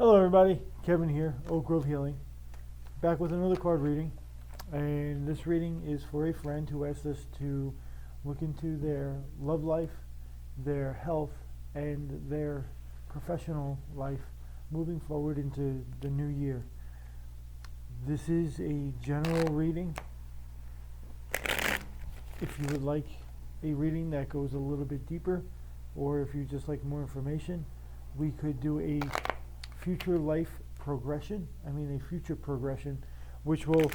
Hello everybody, Kevin here, Oak Grove Healing, back with another card reading, and this reading is for a friend who asked us to look into their love life, their health, and their professional life moving forward into the new year. This is a general reading. If you would like a reading that goes a little bit deeper, or if you just like more information, we could do a future progression, which will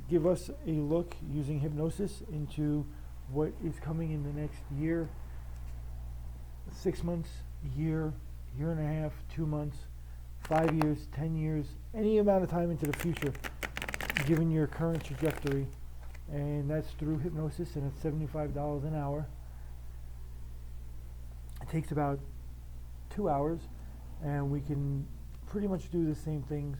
give us a look using hypnosis into what is coming in the next year, 6 months, year and a half, 2 months, 5 years, 10 years, any amount of time into the future, given your current trajectory. And that's through hypnosis, and it's $75 an hour. It takes about 2 hours, and we can pretty much do the same things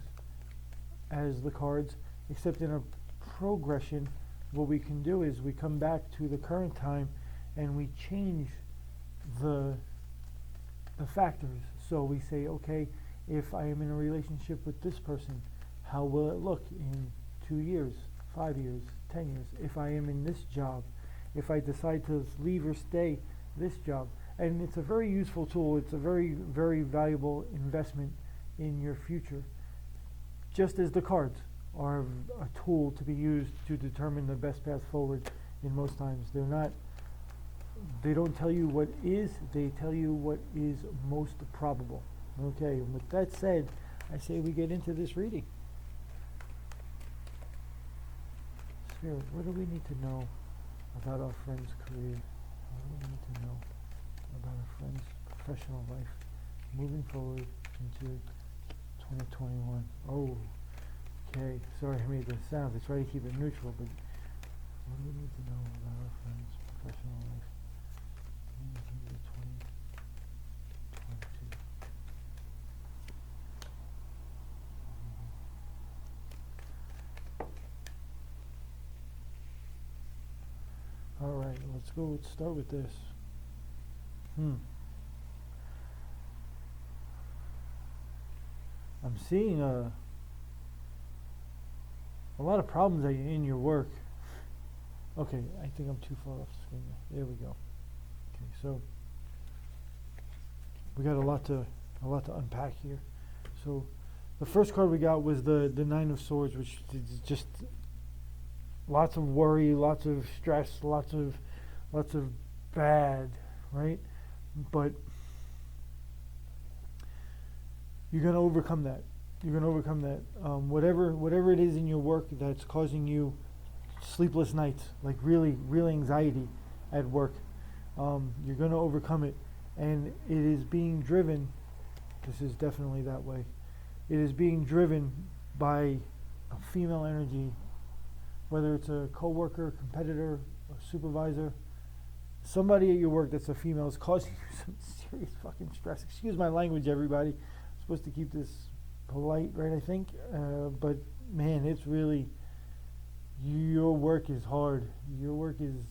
as the cards, except in a progression. What we can do is we come back to the current time and we change the factors. So we say, okay, if I am in a relationship with this person, how will it look in 2 years, 5 years, 10 years? If I am in this job, if I decide to leave or stay this job. And it's a very useful tool. It's a very, very valuable investment in your future. Just as the cards are a tool to be used to determine the best path forward in most times. They don't tell you what is, they tell you what is most probable. Okay, and with that said, I say we get into this reading. Spirit, what do we need to know about our friend's career? What do we need to know about our friend's professional life moving forward into 2021? Oh, okay. Sorry I made the sounds. I try to keep it neutral, but what do we need to know about our friend's professional life into 2022? All right, let's go. Let's start with this. I'm seeing a lot of problems in your work. Okay, I think I'm too far off the screen. There we go. Okay, so we got a lot to unpack here. So the first card we got was the Nine of Swords, which is just lots of worry, lots of stress, lots of bad, right? But you're going to overcome that. You're going to overcome that. Whatever it is in your work that's causing you sleepless nights, like really, real anxiety at work, you're going to overcome it. And it is being driven, this is definitely that way, it is being driven by a female energy, whether it's a coworker, competitor, or supervisor. Somebody at your work that's a female is causing you some serious fucking stress. Excuse my language, everybody. I'm supposed to keep this polite, right, I think? But, man, it's really, your work is hard. Your work is,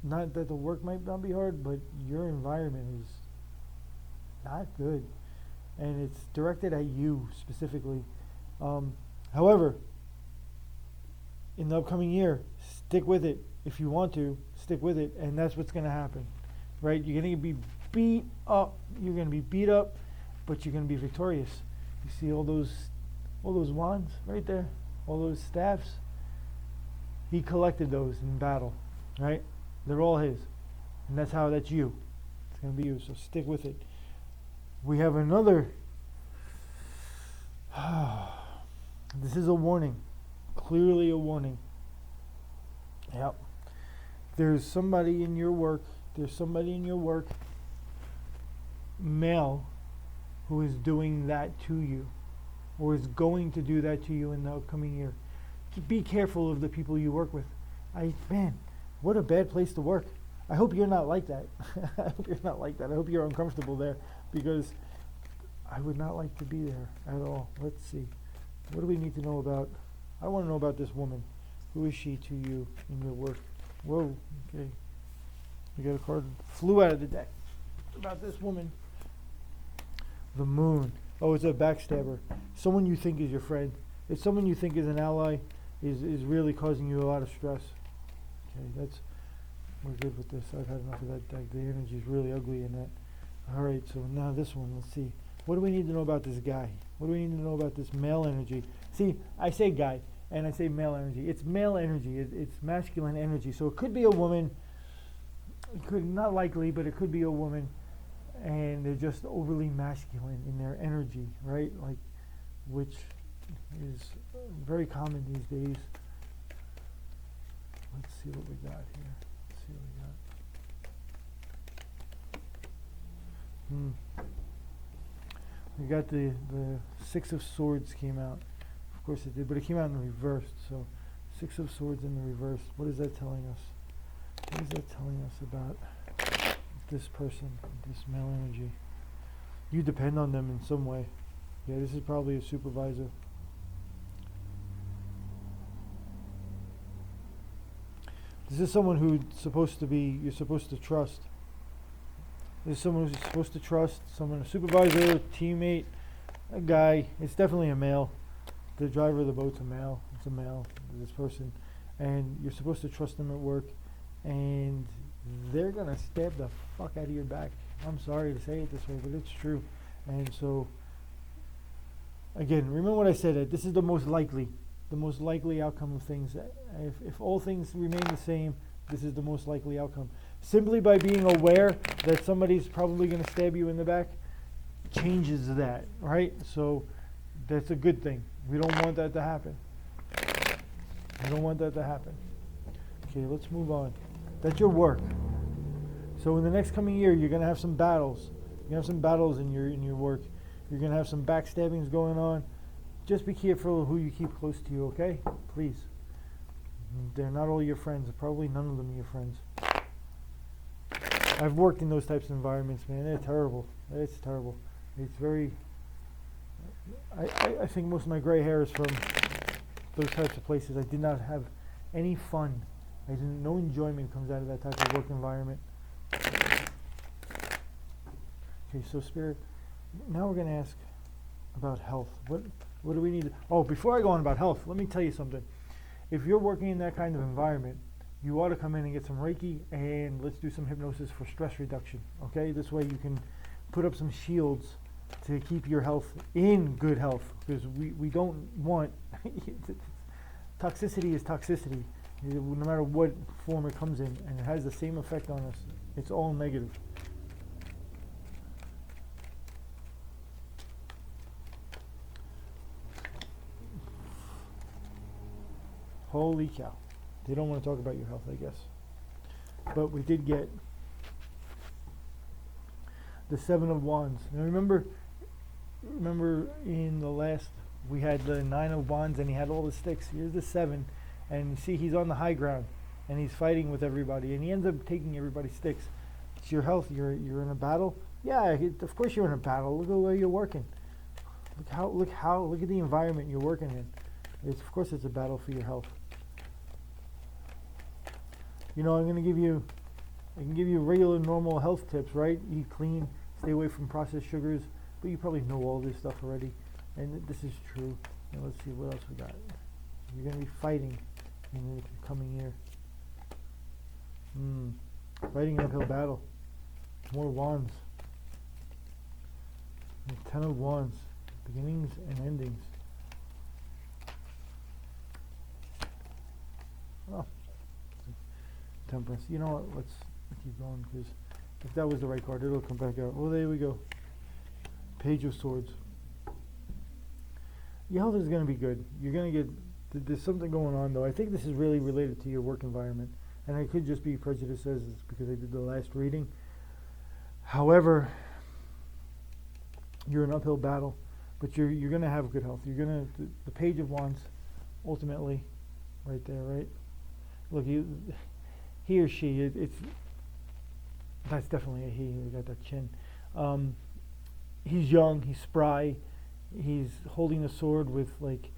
not that the work might not be hard, but your environment is not good. And it's directed at you specifically. However, in the upcoming year, stick with it. If you want to, stick with it, and that's what's going to happen, right? You're going to be beat up. You're going to be beat up, but you're going to be victorious. You see all those wands right there, all those staffs. He collected those in battle, right? They're all his, and that's you. It's going to be you. So stick with it. We have another. This is a warning. Clearly a warning. Yep. There's somebody in your work, male, who is doing that to you, or is going to do that to you in the upcoming year. Just be careful of the people you work with. Man, what a bad place to work. I hope you're not like that. I hope you're uncomfortable there, because I would not like to be there at all. Let's see. What do we need to know about? I want to know about this woman. Who is she to you in your work? Whoa, okay. We got a card flew out of the deck about this woman. The moon. Oh, it's a backstabber. Someone you think is your friend. It's someone you think is an ally is really causing you a lot of stress. Okay, we're good with this. I've had enough of that deck. The energy is really ugly in that. All right, so now this one, let's see. What do we need to know about this guy? What do we need to know about this male energy? See, I say guy, and I say male energy. It's male energy. It's masculine energy. So it could be a woman. It could, not likely, but it could be a woman. And they're just overly masculine in their energy, right? Like, which is very common these days. Let's see what we got here. Let's see what we got. We got the Six of Swords came out. Of course it did, but it came out in the reverse. So, Six of Swords in the reverse. What is that telling us? What is that telling us about this person, this male energy? You depend on them in some way. Yeah, this is probably a supervisor. This is someone who's supposed to be, you're supposed to trust. This is someone who's supposed to trust, someone, a supervisor, teammate, a guy. It's definitely a male. The driver of the boat's a male. It's a male, this person. And you're supposed to trust them at work. And they're going to stab the fuck out of your back. I'm sorry to say it this way, but it's true. And so, again, remember what I said, that this is the most likely outcome of things. If all things remain the same, this is the most likely outcome. Simply by being aware that somebody's probably going to stab you in the back changes that, right? So that's a good thing. We don't want that to happen. We don't want that to happen. Okay, let's move on. That's your work. So in the next coming year, you're going to have some battles. You're going to have some battles in your work. You're going to have some backstabbings going on. Just be careful who you keep close to you, okay? Please. They're not all your friends. Probably none of them are your friends. I've worked in those types of environments, man. They're terrible. It's terrible. It's very... I think most of my gray hair is from those types of places. I did not have any fun. No enjoyment comes out of that type of work environment. Okay, so Spirit, now we're going to ask about health. What do we need? Oh, before I go on about health, let me tell you something. If you're working in that kind of environment, you ought to come in and get some Reiki, and let's do some hypnosis for stress reduction. Okay, this way you can put up some shields to keep your health in good health, because we don't want toxicity is toxicity, no matter what form it comes in, and it has the same effect on us. It's all negative. Holy cow. They don't want to talk about your health, I guess. But we did get the Seven of Wands. Now remember in the last, we had the Nine of Wands and he had all the sticks. Here's the Seven, and you see he's on the high ground and he's fighting with everybody, and he ends up taking everybody's sticks. It's your health. You're in a battle. Yeah, of course you're in a battle. Look at where you're working. Look at the environment you're working in. Of course it's a battle for your health. You know, I can give you regular, normal health tips, right? Eat clean, stay away from processed sugars, but you probably know all this stuff already, and this is true. And let's see what else we got. You're going to be fighting in the coming year. Fighting an uphill battle. More wands. The Ten of Wands. Beginnings and endings. Oh. Temperance. You know what? Let's keep going, because if that was the right card, it'll come back out. Oh, there we go. Page of Swords. Your health is going to be good. You're going to get... There's something going on, though. I think this is really related to your work environment. And it could just be prejudice, as it's because I did the last reading. However, you're in an uphill battle, but you're going to have good health. You're going to... The Page of Wands, ultimately, right there, right? Look, he or she, that's definitely a he. He got that chin. He's young, he's spry, he's holding a sword with like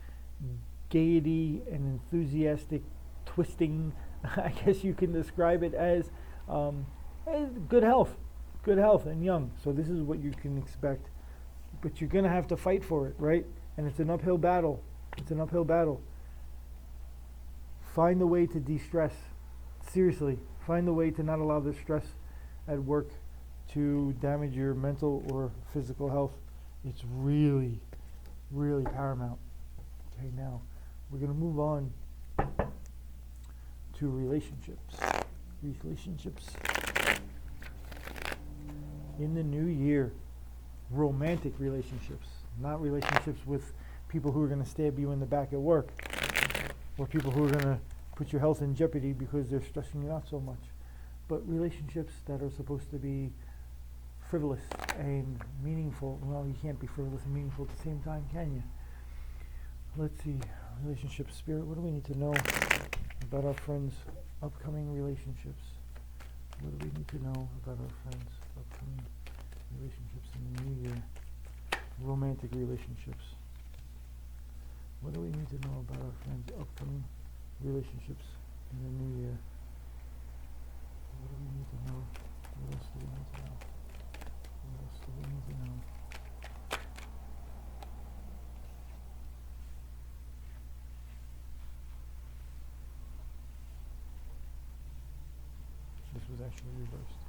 gaiety and enthusiastic twisting. I guess you can describe it as good health and young. So this is what you can expect but you're going to have to fight for it, right? And it's an uphill battle. It's an uphill battle. Find a way to de-stress. Seriously, find a way to not allow the stress at work to damage your mental or physical health. It's really, really paramount. Okay, now we're going to move on to relationships. Relationships in the new year. Romantic relationships, not relationships with people who are going to stab you in the back at work, or people who are going to put your health in jeopardy because they're stressing you out so much, but relationships that are supposed to be frivolous and meaningful. Well, you can't be frivolous and meaningful at the same time, can you? Let's see, relationship spirit. What do we need to know about our friends' upcoming relationships? What do we need to know about our friends' upcoming relationships in the new year? Romantic relationships. What do we need to know about our friends' upcoming relationships in the new year? What do we need to know? What else do we need to know? What else do we need to know? This was actually reversed.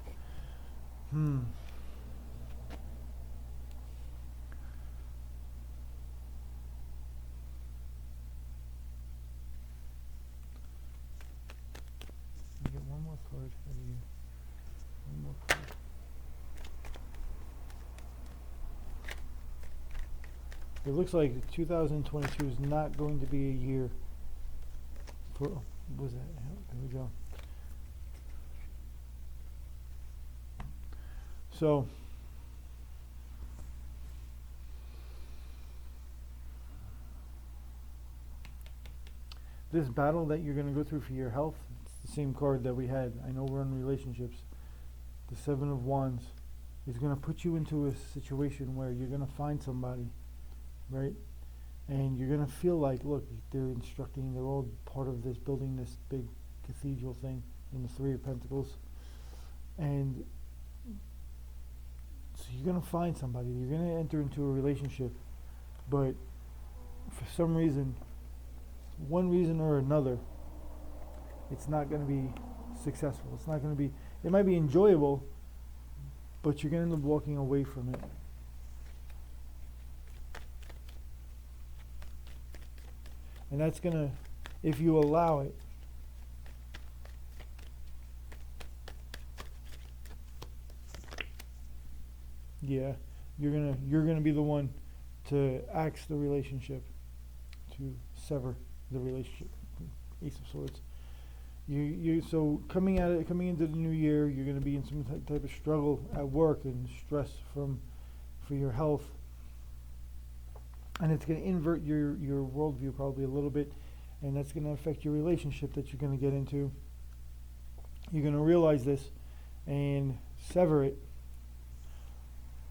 Get one more card out of you. One more card. It looks like 2022 is not going to be a year for. What was that? There we go. So, this battle that you're going to go through for your health, it's the same card that we had. I know we're in relationships. The Seven of Wands is going to put you into a situation where you're going to find somebody, right? And you're going to feel like, look, they're instructing, they're all part of this, building this big cathedral thing in the Three of Pentacles. And so you're going to find somebody, you're going to enter into a relationship, but for some reason, one reason or another, it's not going to be successful. It's not going to be, it might be enjoyable, but you're going to end up walking away from it. And that's going to, if you allow it, yeah, you're gonna be the one to axe the relationship, to sever the relationship. Ace of Swords. So coming into the new year, you're gonna be in some type of struggle at work and stress for your health, and it's gonna invert your worldview probably a little bit, and that's gonna affect your relationship that you're gonna get into. You're gonna realize this and sever it,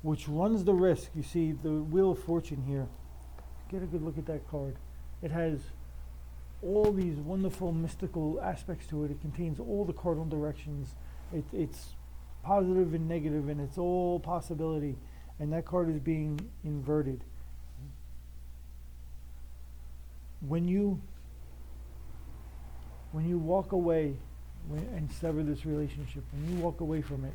which runs the risk. You see the Wheel of Fortune here. Get a good look at that card. It has all these wonderful mystical aspects to it. It contains all the cardinal directions. It's positive and negative, and it's all possibility. And that card is being inverted. When you walk away and sever this relationship, when you walk away from it,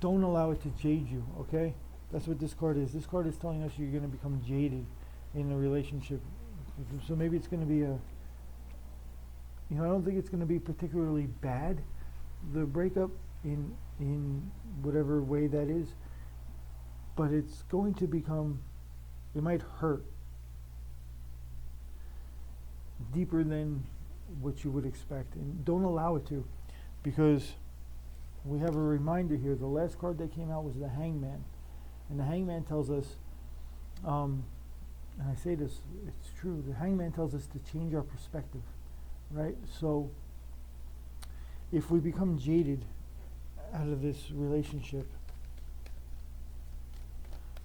don't allow it to jade you, okay? That's what this card is. This card is telling us you're going to become jaded in a relationship. So maybe it's going to be I don't think it's going to be particularly bad, the breakup in whatever way that is, but it's going to become, it might hurt deeper than what you would expect. And don't allow it to, because we have a reminder here. The last card that came out was the Hangman. And the Hangman tells us, and I say this, it's true, the Hangman tells us to change our perspective, right? So if we become jaded out of this relationship,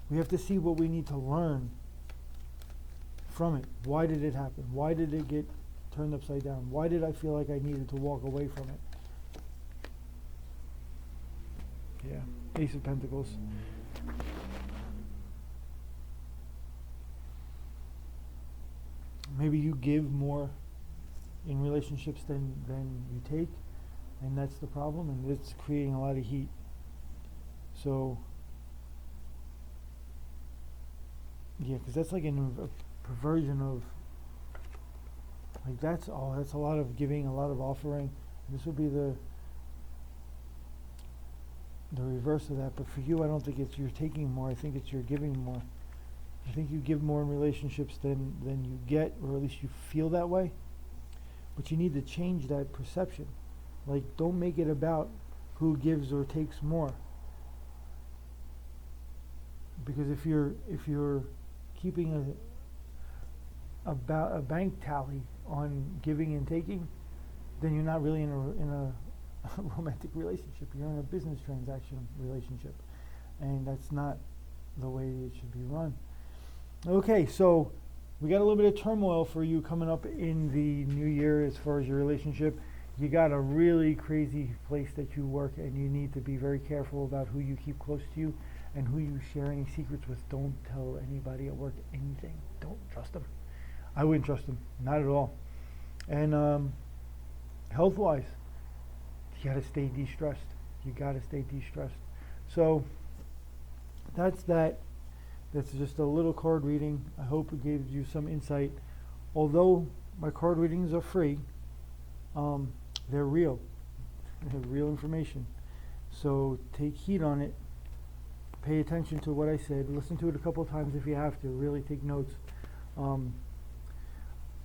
we have to see what we need to learn from it. Why did it happen? Why did it get turned upside down? Why did I feel like I needed to walk away from it? Yeah, Ace of Pentacles. maybe you give more in relationships than you take, and that's the problem, and it's creating a lot of heat. So yeah, because that's like a perversion of, like, that's a lot of giving, a lot of offering. This would be the reverse of that. But for you, I don't think it's you're taking more. I think it's you're giving more. I think you give more in relationships than you get, or at least you feel that way. But you need to change that perception. Like, don't make it about who gives or takes more. Because if you're keeping a bank tally on giving and taking, then you're not really in a romantic relationship. You're in a business transaction relationship, and that's not the way it should be run. Okay, so we got a little bit of turmoil for you coming up in the new year as far as your relationship. You got a really crazy place that you work, and you need to be very careful about who you keep close to you and who you share any secrets with. Don't tell anybody at work anything. Don't trust them. I wouldn't trust them, not at all. And health-wise, you got to stay de-stressed. You got to stay de-stressed. So that's that. That's just a little card reading. I hope it gave you some insight. Although my card readings are free, they're real. They're real information. So take heed on it. Pay attention to what I said. Listen to it a couple of times if you have to. Really take notes.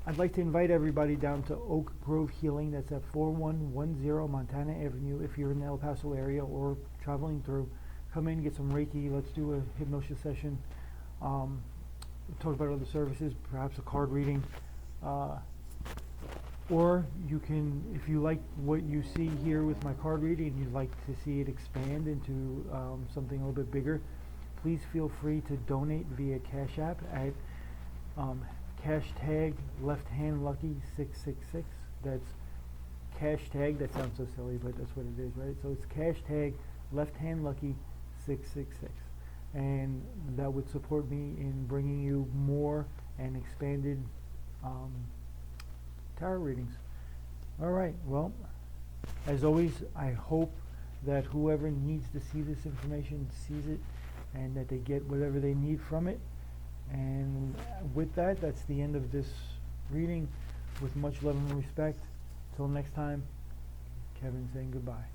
I'd like to invite everybody down to Oak Grove Healing. That's at 4110 Montana Avenue. If you're in the El Paso area or traveling through, come in, get some Reiki. Let's do a hypnosis session. Talk about other services, perhaps a card reading. Or you can, if you like what you see here with my card reading and you'd like to see it expand into something a little bit bigger, please feel free to donate via Cash App at hashtag lefthandlucky666. That's hashtag, that sounds so silly, but that's what it is, right? So it's hashtag lefthandlucky666. And that would support me in bringing you more and expanded tarot readings. All right, well, as always, I hope that whoever needs to see this information sees it, and that they get whatever they need from it. And with that, that's the end of this reading. With much love and respect. Till next time, Kevin saying goodbye.